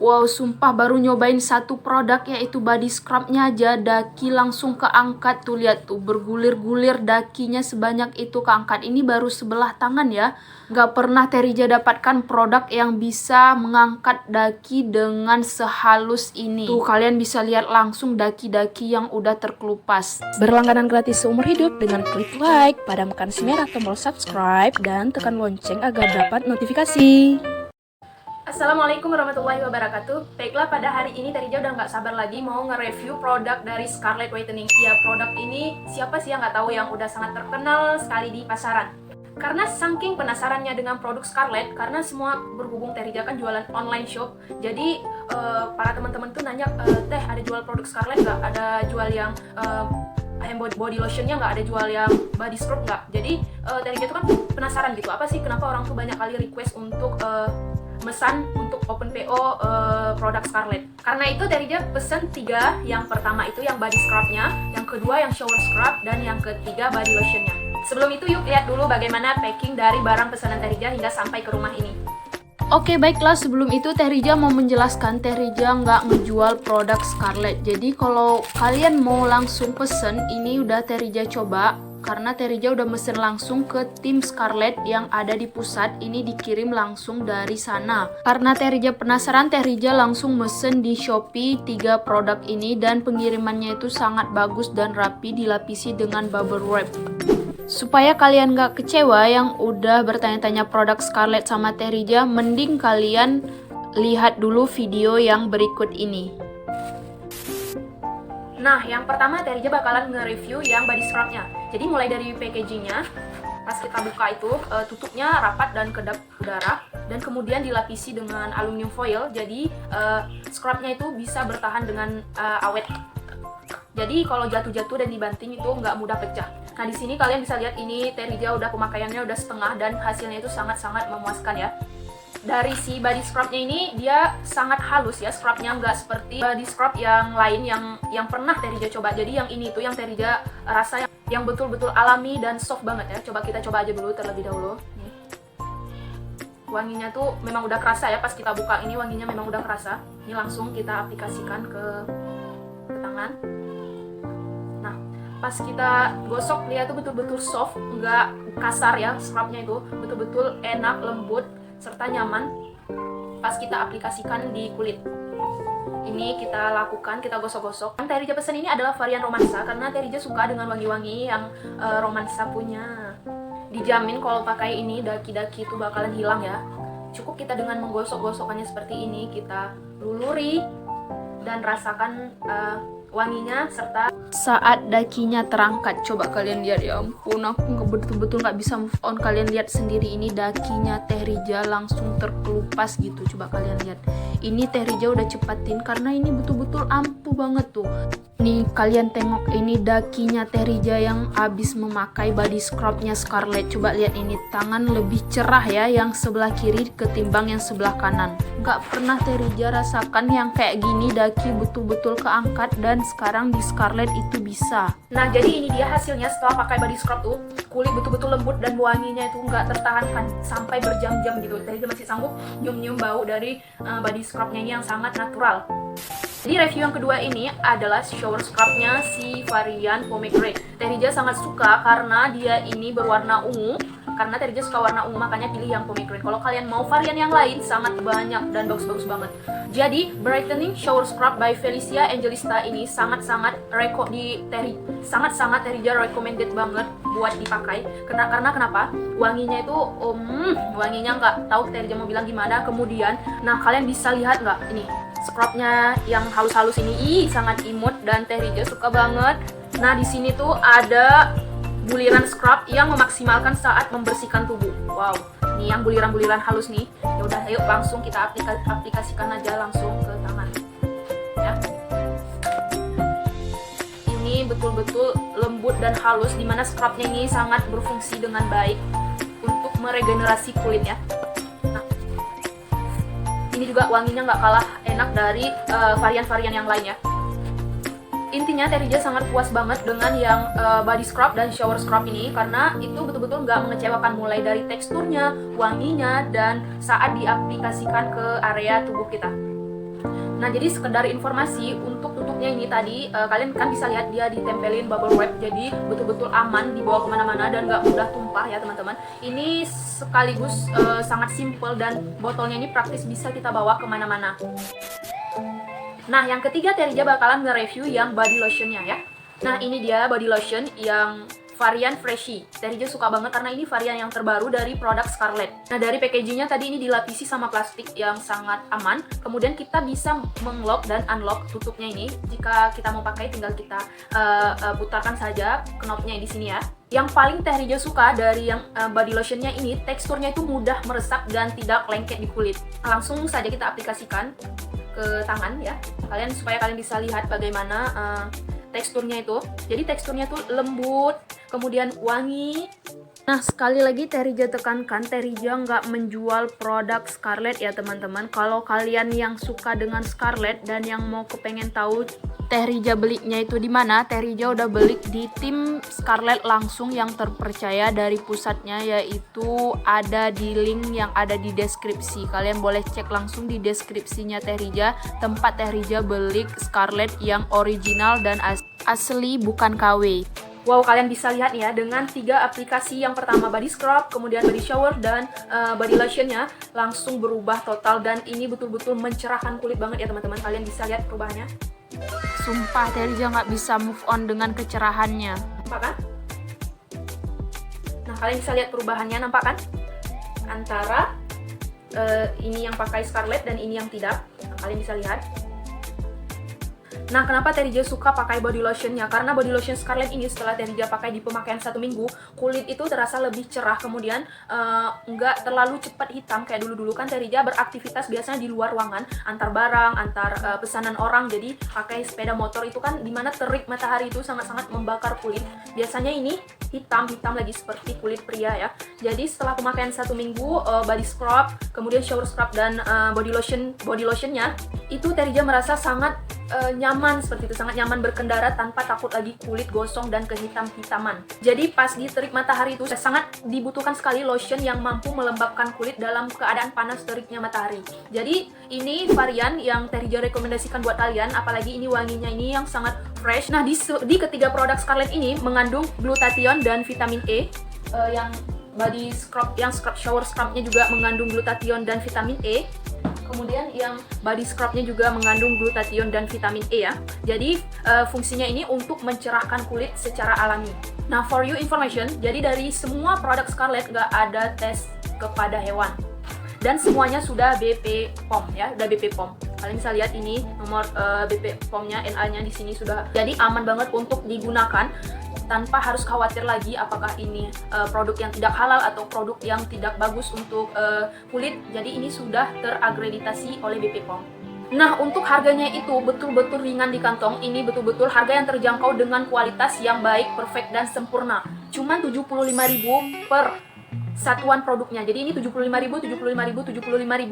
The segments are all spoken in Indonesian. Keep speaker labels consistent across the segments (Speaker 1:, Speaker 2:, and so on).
Speaker 1: Wow, sumpah baru nyobain satu produk yaitu body scrubnya aja daki langsung keangkat. Tuh lihat tuh bergulir-gulir dakinya sebanyak itu keangkat. Ini baru sebelah tangan ya. Gak pernah Terija dapatkan produk yang bisa mengangkat daki dengan sehalus ini. Tuh kalian bisa lihat langsung daki-daki yang udah terkelupas.
Speaker 2: Berlangganan gratis seumur hidup dengan klik like, padamkan si merah tombol subscribe, dan tekan lonceng agar dapat notifikasi.
Speaker 1: Assalamualaikum warahmatullahi wabarakatuh. Baiklah, pada hari ini Terija udah nggak sabar lagi mau nge-review produk dari Scarlett Whitening. Ya, produk ini siapa sih yang nggak tahu, yang udah sangat terkenal sekali di pasaran. Karena saking penasarannya dengan produk Scarlett, karena semua berhubung Terija kan jualan online shop, jadi para teman-teman tuh nanya, teh ada jual produk Scarlett nggak? Ada jual yang body lotionnya nggak? Ada jual yang body scrub nggak? Jadi Terija tuh kan penasaran gitu, apa sih kenapa orang tuh banyak kali request untuk mesan untuk open PO produk Scarlett. Karena itu Terija pesen 3. Yang pertama itu yang body scrubnya, yang kedua yang shower scrub, dan yang ketiga body lotionnya. Sebelum itu yuk lihat dulu bagaimana packing dari barang pesanan Terija hingga sampai ke rumah ini. Oke, baiklah, sebelum itu Terija mau menjelaskan, Terija nggak ngejual produk Scarlett. Jadi kalau kalian mau langsung pesen, ini udah Terija coba. Karena Terija udah mesen langsung ke tim Scarlett yang ada di pusat, ini dikirim langsung dari sana. Karena Terija penasaran, Terija langsung mesen di Shopee 3 produk ini, dan pengirimannya itu sangat bagus dan rapi, dilapisi dengan bubble wrap. Supaya kalian gak kecewa yang udah bertanya-tanya produk Scarlett sama Terija, mending kalian lihat dulu video yang berikut ini. Nah, yang pertama Terija bakalan nge-review yang body scrubnya. Jadi mulai dari packagingnya, pas kita buka itu tutupnya rapat dan kedap udara, dan kemudian dilapisi dengan aluminium foil. Jadi scrubnya itu bisa bertahan dengan awet. Jadi kalau jatuh-jatuh dan dibanting itu nggak mudah pecah. Nah, di sini kalian bisa lihat ini Terija udah pemakaiannya udah setengah, dan hasilnya itu sangat-sangat memuaskan ya. Dari si body scrubnya ini dia sangat halus ya, scrubnya nggak seperti body scrub yang lain yang pernah Terija coba. Jadi yang ini tuh yang Terija rasa yang betul-betul alami dan soft banget ya. Coba kita coba aja dulu terlebih dahulu. Nih. Wanginya tuh memang udah kerasa ya, pas kita buka ini wanginya memang udah kerasa. Ini langsung kita aplikasikan ke tangan. Nah, pas kita gosok dia tuh betul-betul soft, nggak kasar ya scrubnya itu, betul-betul enak, lembut, serta nyaman pas kita aplikasikan di kulit. Ini kita lakukan, kita gosok-gosok. Yang Terija pesen ini adalah varian romansa, karena Terija suka dengan wangi-wangi yang romansa punya. Dijamin kalau pakai ini daki-daki itu bakalan hilang ya. Cukup kita dengan menggosok-gosokkannya seperti ini, kita luluri dan rasakan wanginya serta saat dakinya terangkat. Coba kalian lihat, ya ampun, aku betul-betul nggak bisa move on. Kalian lihat sendiri ini dakinya Terija langsung terkelupas gitu. Coba kalian lihat, ini Terija udah cepatin karena ini betul-betul ampuh banget tuh. Nih kalian tengok, ini dakinya Terija yang habis memakai body scrubnya Scarlett. Coba lihat ini, tangan lebih cerah ya yang sebelah kiri ketimbang yang sebelah kanan. Nggak pernah Terija rasakan yang kayak gini, daki betul-betul keangkat, dan sekarang di Scarlett itu bisa. Nah, jadi ini dia hasilnya setelah pakai body scrub tuh. Kulit betul-betul lembut dan wanginya itu nggak tertahankan sampai berjam-jam gitu. Terija masih sanggup nyium-nyium bau dari body scrubnya ini yang sangat natural. Jadi review yang kedua ini adalah shower scrubnya si varian pomegranate. Terija sangat suka karena dia ini berwarna ungu. Karena Terija suka warna ungu, makanya pilih yang pomegranate. Kalau kalian mau varian yang lain, sangat banyak dan bagus-bagus banget. Jadi brightening shower scrub by Felicia Angelista ini sangat-sangat Terija recommended banget buat dipakai. Karena kenapa? Wanginya itu wanginya nggak tahu Terija mau bilang gimana. Kemudian, nah kalian bisa lihat nggak ini? Scrubnya yang halus-halus ini sangat imut dan Terija suka banget. Nah, di sini tuh ada buliran scrub yang memaksimalkan saat membersihkan tubuh. Wow, ini yang buliran-buliran halus nih. Ya udah, ayo langsung kita aplikasikan aja langsung ke tangan. Ya. Ini betul-betul lembut dan halus, dimana scrubnya ini sangat berfungsi dengan baik untuk meregenerasi kulit ya. Ini juga wanginya nggak kalah enak dari varian-varian yang lain ya. Intinya Terija sangat puas banget dengan yang body scrub dan shower scrub ini, karena itu betul-betul nggak mengecewakan, mulai dari teksturnya, wanginya, dan saat diaplikasikan ke area tubuh kita. Nah, jadi sekedar informasi untuk tutupnya ini tadi, kalian kan bisa lihat dia ditempelin bubble wrap, jadi betul-betul aman dibawa kemana-mana dan nggak mudah tumpah ya teman-teman. Ini sekaligus sangat simple dan botolnya ini praktis bisa kita bawa kemana-mana. Nah, yang ketiga Terija bakalan nge-review yang body lotionnya ya. Nah, ini dia body lotion yang varian Freshy. Terija suka banget karena ini varian yang terbaru dari produk Scarlett. Nah, dari packagingnya tadi ini dilapisi sama plastik yang sangat aman. Kemudian kita bisa meng-lock dan unlock tutupnya ini. Jika kita mau pakai tinggal kita putarkan saja knopnya di sini ya. Yang paling Terija suka dari yang body lotionnya ini, teksturnya itu mudah meresap dan tidak lengket di kulit. Langsung saja kita aplikasikan ke tangan ya. Supaya kalian bisa lihat bagaimana teksturnya itu. Jadi teksturnya tuh lembut, kemudian wangi. Nah, sekali lagi Terija tekankan, Terija nggak menjual produk Scarlett ya teman-teman. Kalau kalian yang suka dengan Scarlett dan yang mau kepengen tahu Terija belinya itu di mana, Terija udah beli di tim Scarlett langsung yang terpercaya dari pusatnya, yaitu ada di link yang ada di deskripsi. Kalian boleh cek langsung di deskripsinya Terija, tempat Terija beli Scarlett yang original dan asli bukan KW. Wow, kalian bisa lihat ya dengan 3 aplikasi. Yang pertama body scrub, kemudian body shower, dan body lotionnya langsung berubah total. Dan ini betul-betul mencerahkan kulit banget ya teman-teman. Kalian bisa lihat perubahannya. Sumpah Terija nggak bisa move on dengan kecerahannya. Nampak kan? Nah, kalian bisa lihat perubahannya, nampak kan? Antara ini yang pakai Scarlett dan ini yang tidak. Nah, kalian bisa lihat. Nah, kenapa Terija suka pakai body lotionnya? Karena body lotion Scarlett ini setelah Terija pakai di pemakaian 1 minggu, kulit itu terasa lebih cerah, kemudian nggak terlalu cepat hitam kayak dulu-dulu kan Terija beraktivitas biasanya di luar ruangan, antar barang, antar pesanan orang, jadi pakai sepeda motor itu kan dimana terik matahari itu sangat-sangat membakar kulit. Biasanya ini hitam lagi seperti kulit pria ya. Jadi setelah pemakaian 1 minggu, body scrub, kemudian shower scrub dan body lotionnya, itu Terija merasa sangat nyaman seperti itu, sangat nyaman berkendara tanpa takut lagi kulit gosong dan kehitam-hitaman. Jadi pas di terik matahari itu sangat dibutuhkan sekali lotion yang mampu melembabkan kulit dalam keadaan panas teriknya matahari. Jadi ini varian yang Terija rekomendasikan buat kalian, apalagi ini wanginya ini yang sangat fresh. Nah, di ketiga produk Scarlett ini mengandung glutathione dan vitamin E. Yang body scrub, yang shower scrubnya juga mengandung glutathione dan vitamin E. Kemudian yang body scrubnya juga mengandung glutathione dan vitamin E ya. Jadi fungsinya ini untuk mencerahkan kulit secara alami. Nah, for you information, jadi dari semua produk Scarlett nggak ada tes kepada hewan. Dan semuanya sudah BP POM ya, udah BP POM. Kalian bisa lihat ini nomor BP POM-nya, NA-nya di sini sudah. Jadi aman banget untuk digunakan tanpa harus khawatir lagi apakah ini produk yang tidak halal atau produk yang tidak bagus untuk kulit. Jadi ini sudah terakreditasi oleh BP POM. Nah, untuk harganya itu betul-betul ringan di kantong. Ini betul-betul harga yang terjangkau dengan kualitas yang baik, perfect, dan sempurna. Cuman 75.000 per satuan produknya. Jadi ini 75.000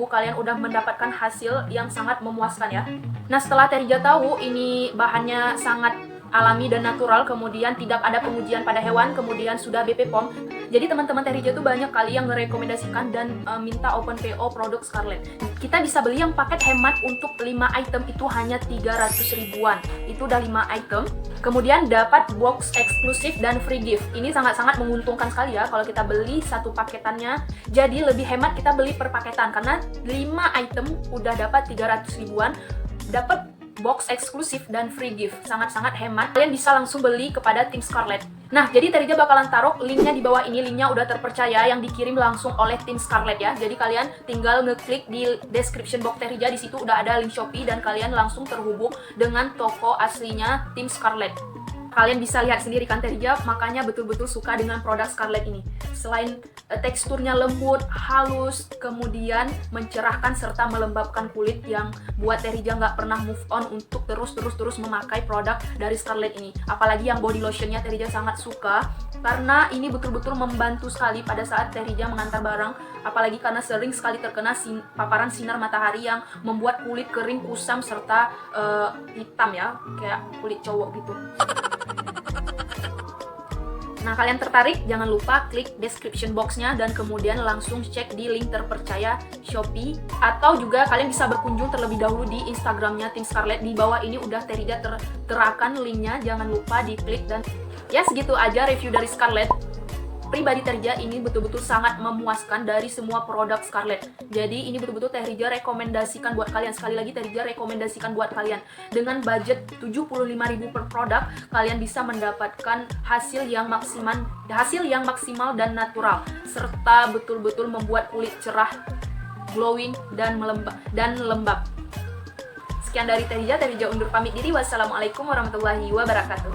Speaker 1: kalian udah mendapatkan hasil yang sangat memuaskan ya. Nah, setelah Terija tahu ini bahannya sangat alami dan natural, kemudian tidak ada pengujian pada hewan, kemudian sudah BP POM. Jadi teman-teman Terija tuh banyak kali yang merekomendasikan dan minta open PO produk Scarlett. Kita bisa beli yang paket hemat untuk 5 item itu hanya 300 ribuan. Itu udah 5 item. Kemudian dapat box eksklusif dan free gift. Ini sangat-sangat menguntungkan sekali ya kalau kita beli satu paketannya. Jadi lebih hemat kita beli per paketan karena 5 item udah dapat 300 ribuan. Dapat box eksklusif dan free gift, sangat-sangat hemat. Kalian bisa langsung beli kepada tim Scarlett. Nah, jadi Terija bakalan taruh linknya di bawah ini, linknya udah terpercaya yang dikirim langsung oleh tim Scarlett ya. Jadi kalian tinggal ngeklik di description box Terija, di situ udah ada link Shopee dan kalian langsung terhubung dengan toko aslinya tim Scarlett. Kalian bisa lihat sendiri kan Terija makanya betul-betul suka dengan produk Scarlett ini. Selain teksturnya lembut, halus, kemudian mencerahkan serta melembabkan kulit yang buat Terija nggak pernah move on untuk terus memakai produk dari Scarlett ini. Apalagi yang body lotionnya Terija sangat suka karena ini betul-betul membantu sekali pada saat Terija mengantar barang. Apalagi karena sering sekali terkena paparan sinar matahari yang membuat kulit kering, kusam, serta hitam ya, kayak kulit cowok gitu. Nah, kalian tertarik? Jangan lupa klik description box-nya dan kemudian langsung cek di link terpercaya Shopee, atau juga kalian bisa berkunjung terlebih dahulu di Instagramnya Tim Scarlett. Di bawah ini udah Terija terterakan linknya, jangan lupa diklik. Dan ya, segitu aja review dari Scarlett. Pribadi Terija ini betul-betul sangat memuaskan dari semua produk Scarlett. Jadi ini betul-betul Terija rekomendasikan buat kalian. Sekali lagi Terija rekomendasikan buat kalian. Dengan budget 75.000 per produk, kalian bisa mendapatkan hasil yang maksimal dan natural, serta betul-betul membuat kulit cerah, glowing dan lembab. Sekian dari Terija undur pamit diri. Wassalamualaikum warahmatullahi wabarakatuh.